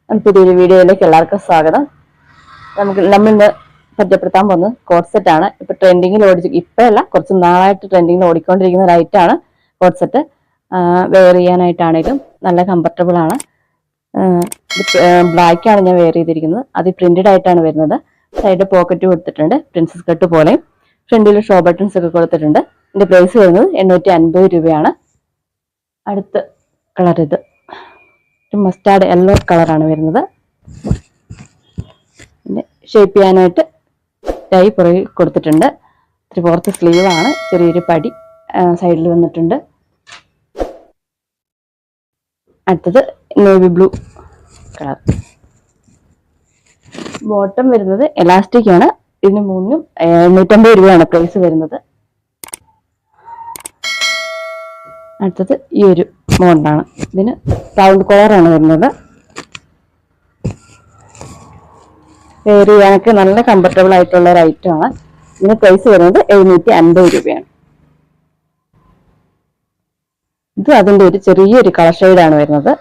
പുതിയൊരു വീഡിയോയിലേക്ക് എല്ലാവർക്കും സ്വാഗതം. നമ്മളിന്ന് പരിചയപ്പെടുത്താൻ പോകുന്നത് കോട്ട് സെറ്റ് ആണ്. ഇപ്പൊ ട്രെൻഡിങ്ങിൽ ഇപ്പോഴല്ല, കുറച്ച് നാളായിട്ട് ട്രെൻഡിങ്ങിൽ ഓടിക്കൊണ്ടിരിക്കുന്ന ഒരു ഐറ്റാണ് കോട്ട് സെറ്റ്. വെയർ ചെയ്യാനായിട്ടാണെങ്കിലും നല്ല കംഫർട്ടബിൾ ആണ്. ബ്ലാക്ക് ആണ് ഞാൻ വെയർ ചെയ്തിരിക്കുന്നത്. അത് പ്രിന്റഡ് ആയിട്ടാണ് വരുന്നത്. സൈഡ് പോക്കറ്റ് കൊടുത്തിട്ടുണ്ട്, പ്രിൻസസ് കട്ട് പോലെ. ഫ്രണ്ടിൽ ഷോ ബട്ടൺസ് ഒക്കെ കൊടുത്തിട്ടുണ്ട്. ഇതിന്റെ പ്രൈസ് വരുന്നത് 850 രൂപയാണ്. അടുത്ത കളർ ഇത് മസ്റ്റാർഡ് യെല്ലോ കളറാണ് വരുന്നത്. പിന്നെ ഷേപ്പ് ചെയ്യാനായിട്ട് ടൈ പുറകിൽ കൊടുത്തിട്ടുണ്ട്. 3/4 സ്ലീവ് ആണ്. ചെറിയൊരു പടി സൈഡിൽ വന്നിട്ടുണ്ട്. അടുത്തത് നേവി ബ്ലൂ കളർ. ബോട്ടം വരുന്നത് എലാസ്റ്റിക് ആണ്. ഇതിന് 850 രൂപയാണ് പ്രൈസ് വരുന്നത്. അടുത്തത് ഈ ഒരു മോഡലാണ്. ഇതിന് റൗണ്ട് കോളറാണ് വരുന്നത്. വെയർ ചെയ്യാനൊക്കെ നല്ല കംഫർട്ടബിൾ ആയിട്ടുള്ള ഒരു ഐറ്റം ആണ്. ഇതിന് പ്രൈസ് വരുന്നത് 750 രൂപയാണ്. ഇത് അതിന്റെ ഒരു ചെറിയൊരു കളർ ഷെയ്ഡാണ് വരുന്നത്.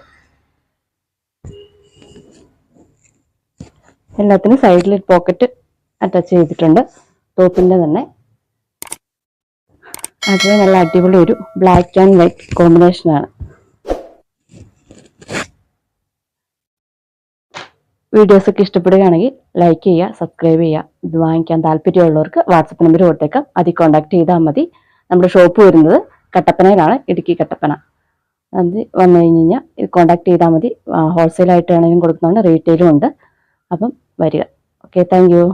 എല്ലാത്തിനും സൈഡിൽ പോക്കറ്റ് അറ്റാച്ച് ചെയ്തിട്ടുണ്ട്, ടോപ്പിന്റെ തന്നെ. അത് നല്ല അടിപൊളി ഒരു ബ്ലാക്ക് ആൻഡ് വൈറ്റ് കോമ്പിനേഷൻ ആണ്. വീഡിയോസ് ഒക്കെ ഇഷ്ടപ്പെടുകയാണെങ്കിൽ ലൈക്ക് ചെയ്യുക, സബ്സ്ക്രൈബ് ചെയ്യുക. ഇത് വാങ്ങിക്കാൻ താല്പര്യമുള്ളവർക്ക് വാട്സപ്പ് നമ്പർ കൊടുത്തേക്കാം, അതിൽ കോൺടാക്ട് ചെയ്താൽ മതി. നമ്മുടെ ഷോപ്പ് വരുന്നത് കട്ടപ്പനയിലാണ്, ഇടുക്കി കട്ടപ്പന. അത് വന്നു കഴിഞ്ഞാൽ ഇത് കോൺടാക്ട് ചെയ്താൽ മതി. ഹോൾസെയിൽ ആയിട്ടാണെങ്കിലും കൊടുക്കുന്നുണ്ട്, റീറ്റെയിലും ഉണ്ട്. അപ്പം വരിക. Okay, thank you.